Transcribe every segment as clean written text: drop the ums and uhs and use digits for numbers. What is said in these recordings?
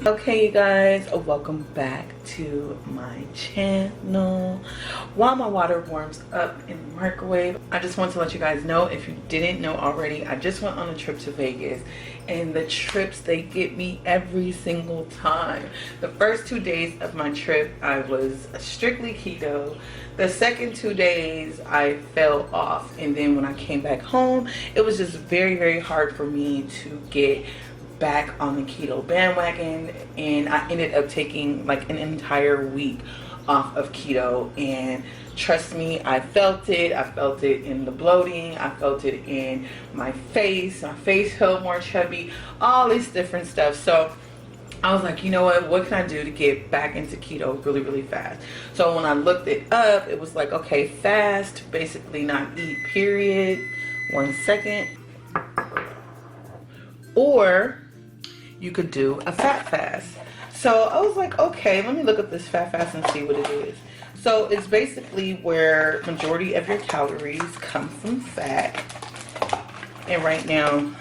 Okay, you guys, welcome back to my channel. While my water warms up in the microwave, I just want to let you guys know, if you didn't know already, I just went on a trip to Vegas, and the trips, they get me every single time. The first 2 days of my trip, I was strictly keto. The second 2 days, I fell off, and then when I came back home, it was just very, very hard for me to get back on the keto bandwagon, and I ended up taking like an entire week off of keto, and trust me, I felt it in the bloating, I felt it in my face felt more chubby, all this different stuff. So I was like, you know what can I do to get back into keto really, really fast? So when I looked it up, it was like, okay, fast, basically not eat, period. 1 second. Or you could do a fat fast. So I was like, okay, let me look up this fat fast and see what it is. So it's basically where majority of your calories come from fat. And right now,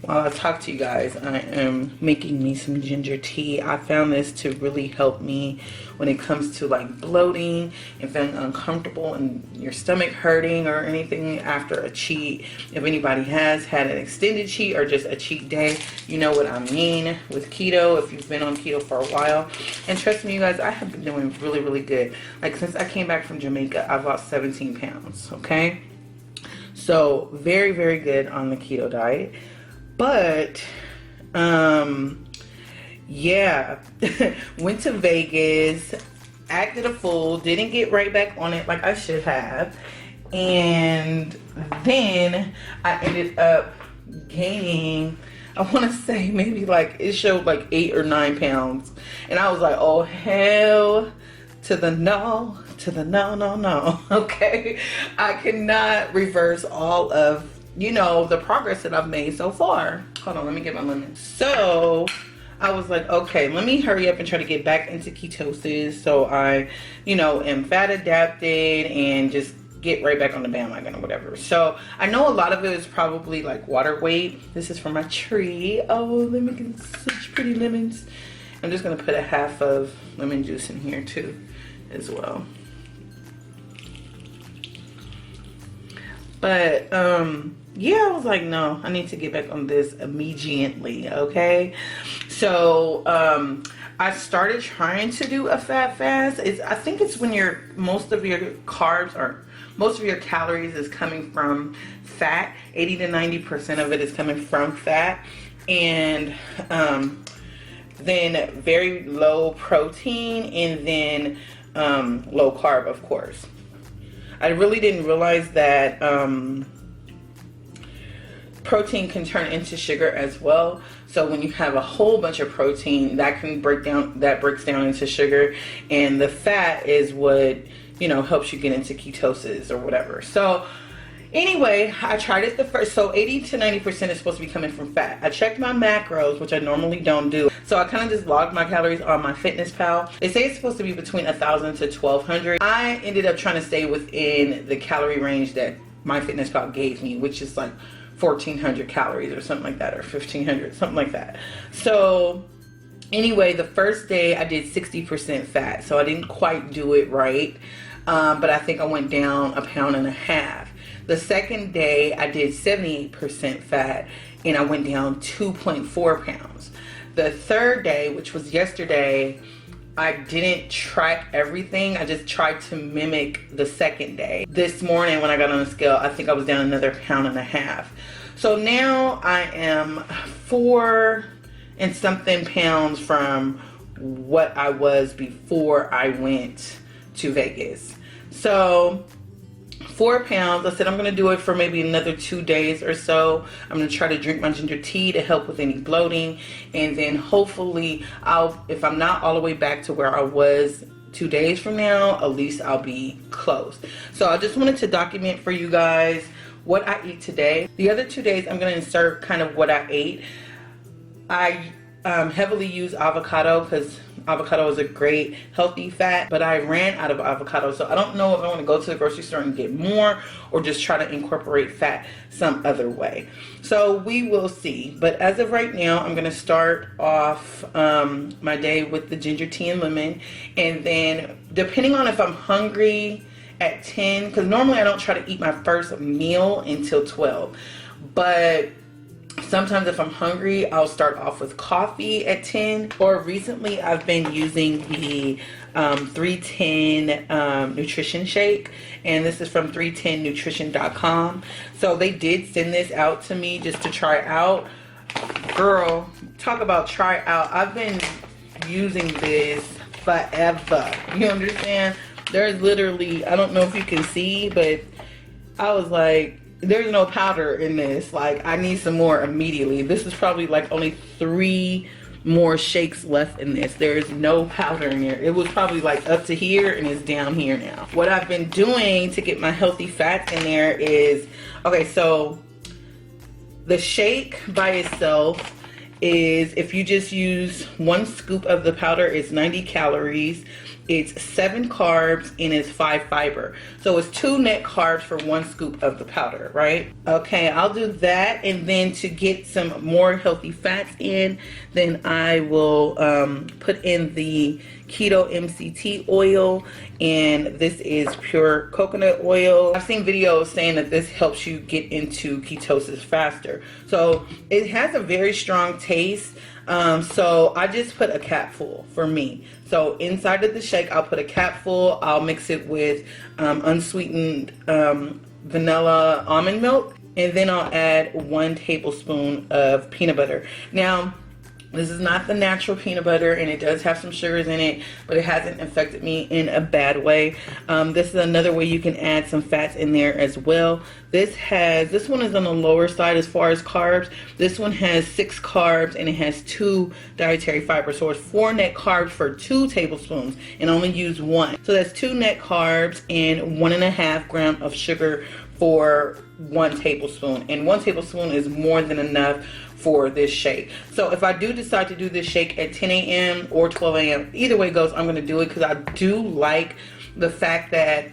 while I talk to you guys, I am making me some ginger tea. I found this to really help me when it comes to like bloating and feeling uncomfortable and your stomach hurting or anything after a cheat. If anybody has had an extended cheat or just a cheat day, you know what I mean with keto, if you've been on keto for a while. And trust me, you guys, I have been doing really, really good. Like since I came back from Jamaica, I've lost 17 pounds, okay? So very, very good on the keto diet. But yeah, went to Vegas, acted a fool, didn't get right back on it like I should have, and then I ended up gaining, I want to say maybe like, it showed like 8 or 9 pounds, and I was like, oh hell to the no, no, okay? I cannot reverse all of, you know, the progress that I've made so far. Hold on, let me get my lemon. So I was like, okay, let me hurry up and try to get back into ketosis so I, you know, am fat adapted and just get right back on the bandwagon or whatever. So I know a lot of it is probably like water weight. This is from my tree. Oh, they're making such pretty lemons. I'm just gonna put a half of lemon juice in here too as well. But yeah, I was like, no, I need to get back on this immediately, okay? So I started trying to do a fat fast. I think it's when most of your carbs or most of your calories is coming from fat. 80 to 90% of it is coming from fat, and then very low protein, and then low carb, of course. I really didn't realize that protein can turn into sugar as well. So when you have a whole bunch of protein, that breaks down into sugar, and the fat is what, you know, helps you get into ketosis or whatever. So anyway, I tried it the first. So 80 to 90% is supposed to be coming from fat. I checked my macros, which I normally don't do. So I kind of just logged my calories on my FitnessPal. They say it's supposed to be between 1,000 to 1,200. I ended up trying to stay within the calorie range that my FitnessPal gave me, which is like 1,400 calories or something like that, or 1,500, something like that. So anyway, the first day I did 60% fat, so I didn't quite do it right, but I think I went down 1.5 pounds. The second day I did 78% fat, and I went down 2.4 pounds. The third day, which was yesterday, I didn't track everything. I just tried to mimic the second day. This morning when I got on the scale, I think I was down another 1.5 pounds. So now I am 4 and something pounds from what I was before I went to Vegas. So 4 pounds. I said I'm gonna do it for maybe another 2 days or so. I'm gonna try to drink my ginger tea to help with any bloating, and then hopefully if I'm not all the way back to where I was 2 days from now, at least I'll be close. So I just wanted to document for you guys what I eat today. The other 2 days I'm gonna insert kind of what I ate. I heavily use avocado because avocado is a great healthy fat, but I ran out of avocado, so I don't know if I want to go to the grocery store and get more or just try to incorporate fat some other way. So we will see. But as of right now, I'm going to start off my day with the ginger tea and lemon, and then depending on if I'm hungry at 10, because normally I don't try to eat my first meal until 12, but sometimes if I'm hungry, I'll start off with coffee at 10. Or recently I've been using the 310 nutrition shake, and this is from 310nutrition.com. So they did send this out to me just to try out. Girl, talk about try out. I've been using this forever. You understand? There's literally, I don't know if you can see, but I was like, there's no powder in this. Like, I need some more immediately. This is probably like only 3 more shakes left in this. There's no powder in here. It was probably like up to here and it's down here now. What I've been doing to get my healthy fats in there is, okay, so the shake by itself is, if you just use 1 scoop of the powder, it's 90 calories. It's 7 carbs and it's 5 fiber. So it's 2 net carbs for 1 scoop of the powder, right? Okay, I'll do that, and then to get some more healthy fats in, then I will put in the Keto Mct Oil, and this is pure coconut oil. I've seen videos saying that this helps you get into ketosis faster. So it has a very strong taste. So I just put a capful for me. So inside of the shake, I'll put a capful. I'll mix it with unsweetened vanilla almond milk, and then I'll add 1 tablespoon of peanut butter. Now, this is not the natural peanut butter, and it does have some sugars in it, but it hasn't affected me in a bad way. This is another way you can add some fats in there as well. This one is on the lower side as far as carbs. This one has 6 carbs and it has 2 dietary fibers. So it's 4 net carbs for 2 tablespoons and only use 1. So that's 2 net carbs and 1.5 grams of sugar for 1 tablespoon. And 1 tablespoon is more than enough for this shake. So if I do decide to do this shake at 10 a.m. or 12 a.m., either way it goes, I'm going to do it because I do like the fact that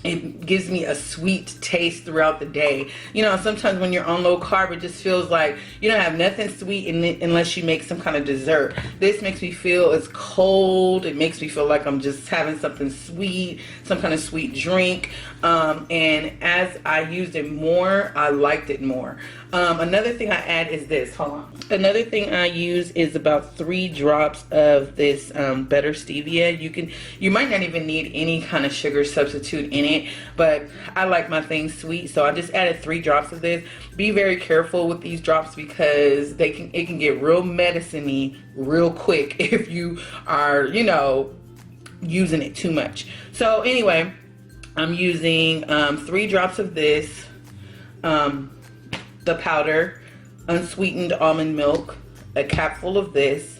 it gives me a sweet taste throughout the day. You know, sometimes when you're on low carb, it just feels like you don't have nothing sweet in it unless you make some kind of dessert. This makes me feel, it's cold. It makes me feel like I'm just having something sweet, some kind of sweet drink. And as I used it more, I liked it more. Another thing I add is this. Hold on. Another thing I use is about 3 drops of this better stevia. You might not even need any kind of sugar substitute in it, but I like my things sweet, so I just added 3 drops of this. Be very careful with these drops because it can get real medicine-y real quick if you are, you know, using it too much. So anyway, I'm using 3 drops of this, the powder, unsweetened almond milk, a capful of this,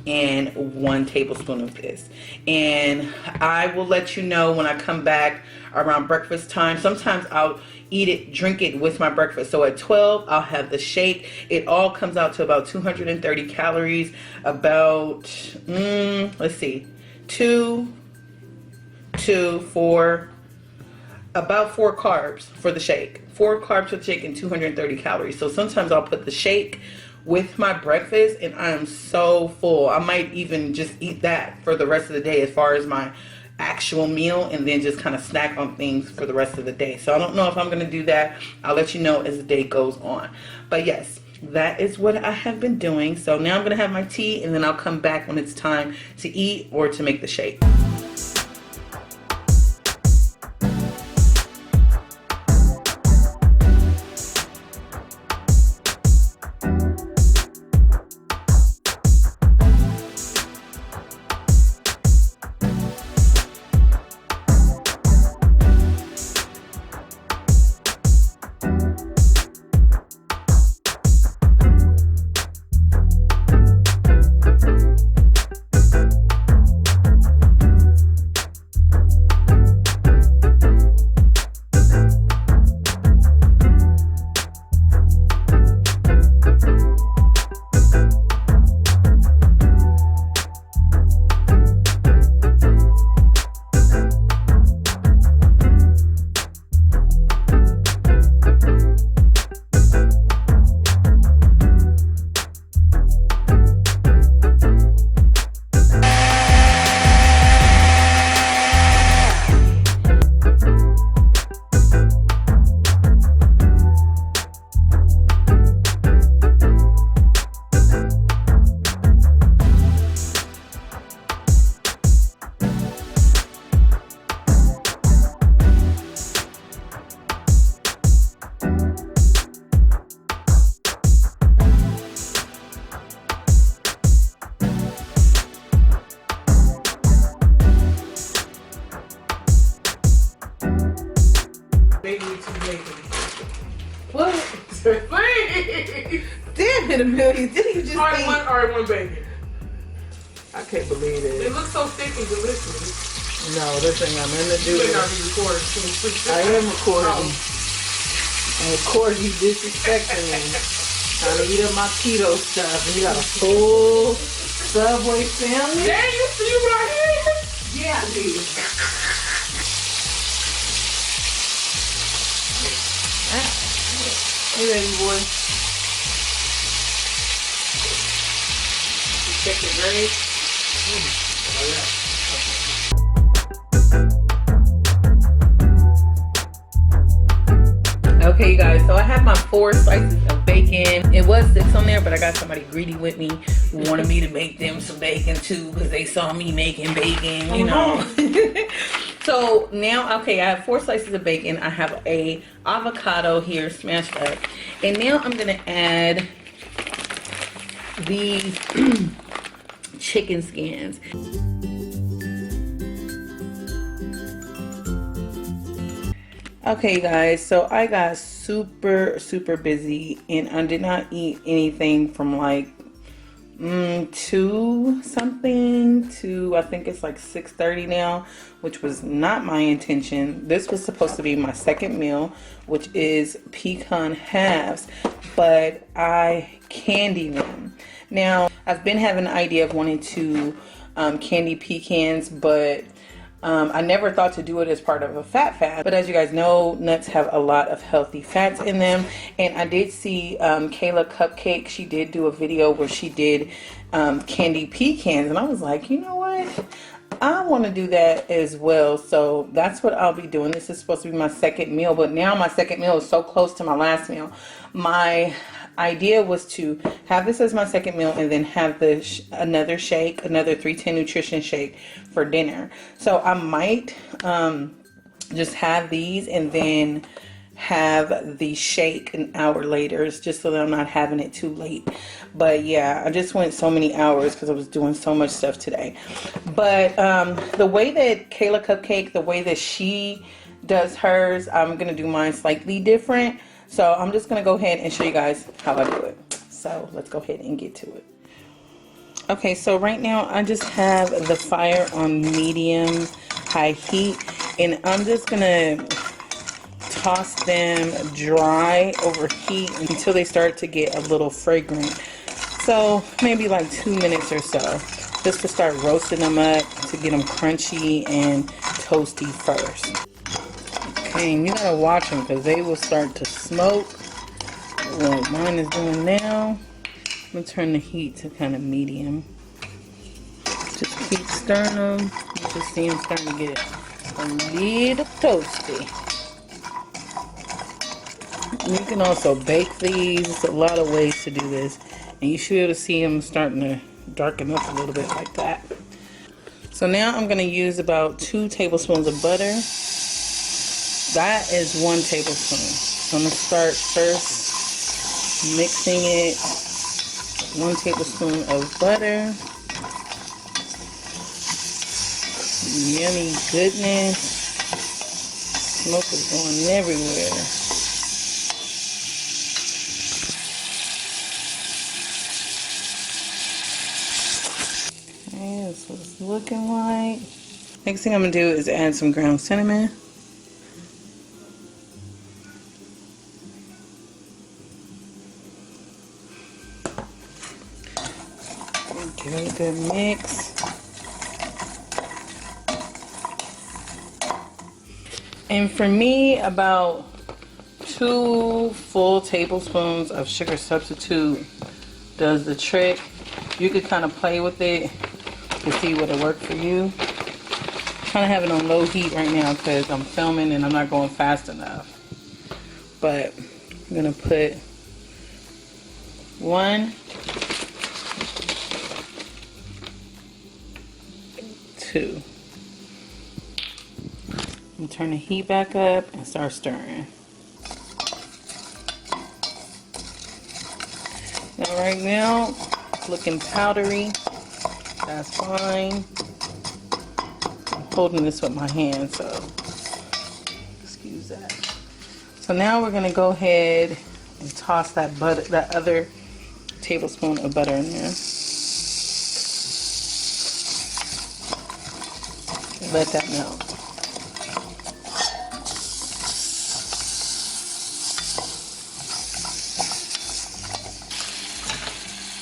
and 1 tablespoon of this. And I will let you know when I come back around breakfast time. Sometimes I'll drink it with my breakfast. So at 12, I'll have the shake. It all comes out to about 230 calories, about, let's see, 4 carbs for the shake. 4 carbs for the shake and 230 calories. So sometimes I'll put the shake with my breakfast and I am so full. I might even just eat that for the rest of the day as far as my actual meal, and then just kind of snack on things for the rest of the day. So I don't know if I'm going to do that. I'll let you know as the day goes on. But yes, that is what I have been doing. So now I'm going to have my tea, and then I'll come back when it's time to eat or to make the shake. some bacon. What? Please. Damn it, Amelia. Didn't you just All right, one bacon. I can't believe it. It looks so thick and delicious. No, this ain't got nothing to do You with better not it. be recording. I am recording. And of course you disrespecting me. Trying to eat up my keto stuff. And you got a full Subway family? Dad, you see what I hear? Yeah, I do. Hey, baby boy. You check your grade? Oh, yeah. Okay, you guys, so I have my 4 slices of bacon. It was 6 on there, but I got somebody greedy with me who wanted me to make them some bacon too because they saw me making bacon, you know. So now, okay, I have 4 slices of bacon. I have a avocado here smashed up. And now I'm going to add these chicken skins. Okay guys, so I got super busy and I did not eat anything from like 2 something to I think it's like 6:30 now, which was not my intention. This was supposed to be my second meal, which is pecan halves, but I candy them. Now I've been having an idea of wanting to candy pecans, but I never thought to do it as part of a fat fast, but as you guys know, nuts have a lot of healthy fats in them. And I did see Kayla Cupcake, she did do a video where she did candy pecans, and I was like, you know what, I want to do that as well. So that's what I'll be doing. This is supposed to be my second meal, but now my second meal is so close to my last meal. My idea was to have this as my second meal and then have another shake, another 310 nutrition shake for dinner. So I might just have these and then have the shake an hour later, just so that I'm not having it too late. But yeah, I just went so many hours because I was doing so much stuff today. But the way that Kayla Cupcake, the way that she does hers, I'm gonna do mine slightly different. So I'm just going to go ahead and show you guys how I do it. So let's go ahead and get to it. Okay, so right now I just have the fire on medium high heat. And I'm just going to toss them dry over heat until they start to get a little fragrant. So maybe like 2 minutes or so. Just to start roasting them up to get them crunchy and toasty first. Okay, you gotta watch them because they will start to smoke like mine is doing now. I'm gonna turn the heat to kind of medium. Just keep stirring them. You can see them starting to get a little toasty. You can also bake these. There's a lot of ways to do this. And you should be able to see them starting to darken up a little bit like that. So now I'm gonna use about 2 tablespoons of butter. That is 1 tablespoon. So I'm going to start first mixing it. 1 tablespoon of butter. Yummy goodness. Smoke is going everywhere. Okay, that's what it's looking like. Next thing I'm going to do is add some ground cinnamon. Give it a good mix. And for me, about 2 full tablespoons of sugar substitute does the trick. You could kind of play with it to see what will work for you. I'm trying to have it on low heat right now because I'm filming and I'm not going fast enough. But I'm going to put 1, 2. I'm gonna turn the heat back up and start stirring. Now right now, it's looking powdery. That's fine. I'm holding this with my hand, so excuse that. So now we're gonna go ahead and toss that butter, that other tablespoon of butter in there. Let that melt.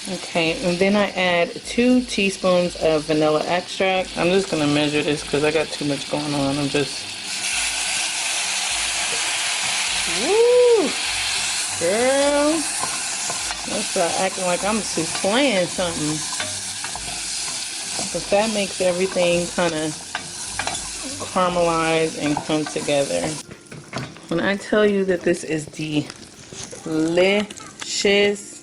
Okay, and then I add 2 teaspoons of vanilla extract. I'm just gonna measure this because I got too much going on. I'm just, woo, girl, let's start acting like I'm playing something. Because that makes everything kind of caramelize and come together. When I tell you that this is delicious,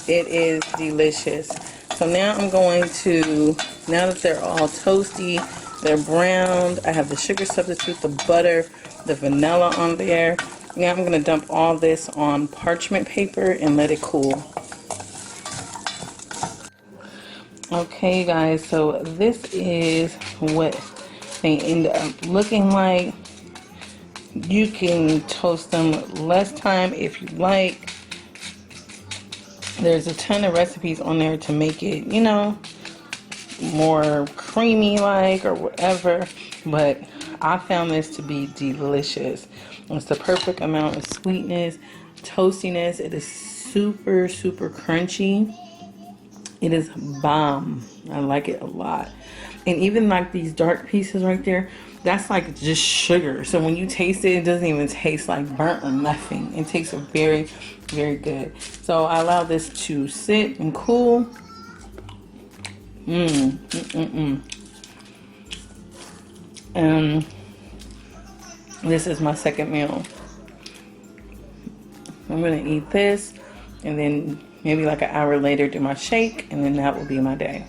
it is delicious. So now I'm going to, now that they're all toasty, they're browned, I have the sugar substitute, the butter, the vanilla on there. Now I'm going to dump all this on parchment paper and let it cool. Okay guys, so this is what they end up looking like. You can toast them less time if you like. There's a ton of recipes on there to make it, you know, more creamy like or whatever, but I found this to be delicious. It's the perfect amount of sweetness, toastiness. It is super crunchy. It is bomb. I like it a lot. And even like these dark pieces right there, that's like just sugar. So when you taste it, it doesn't even taste like burnt or nothing. It tastes very good. So I allow this to sit and cool. And this is my second meal. I'm gonna eat this and then maybe like an hour later do my shake, and then that will be my day.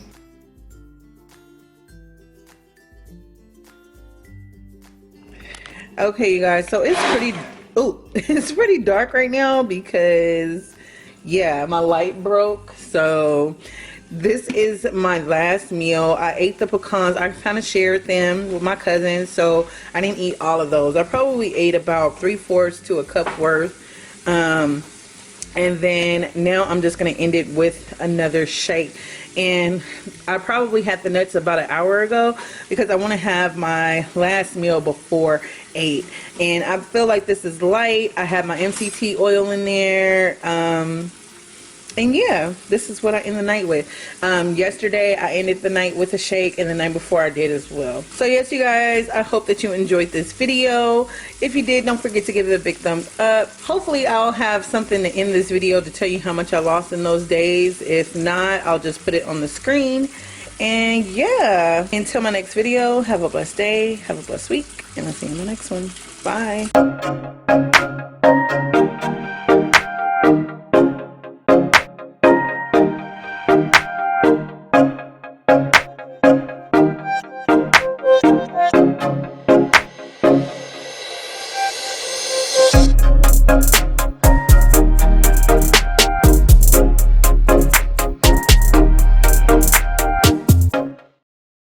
Okay, you guys, so it's pretty dark right now because, yeah, my light broke. So this is my last meal. I ate the pecans. I kind of shared them with my cousins, so I didn't eat all of those. I probably ate about 3/4 to a cup worth. And then now I'm just going to end it with another shake. And I probably had the nuts about an hour ago because I want to have my last meal before 8. And I feel like this is light. I have my MCT oil in there. And yeah, this is what I end the night with. Yesterday I ended the night with a shake, and the night before I did as well. So yes, you guys, I hope that you enjoyed this video. If you did, don't forget to give it a big thumbs up. Hopefully I'll have something to end this video to tell you how much I lost in those days. If not, I'll just put it on the screen. And yeah, until my next video, have a blessed day, have a blessed week, and I'll see you in the next one. Bye.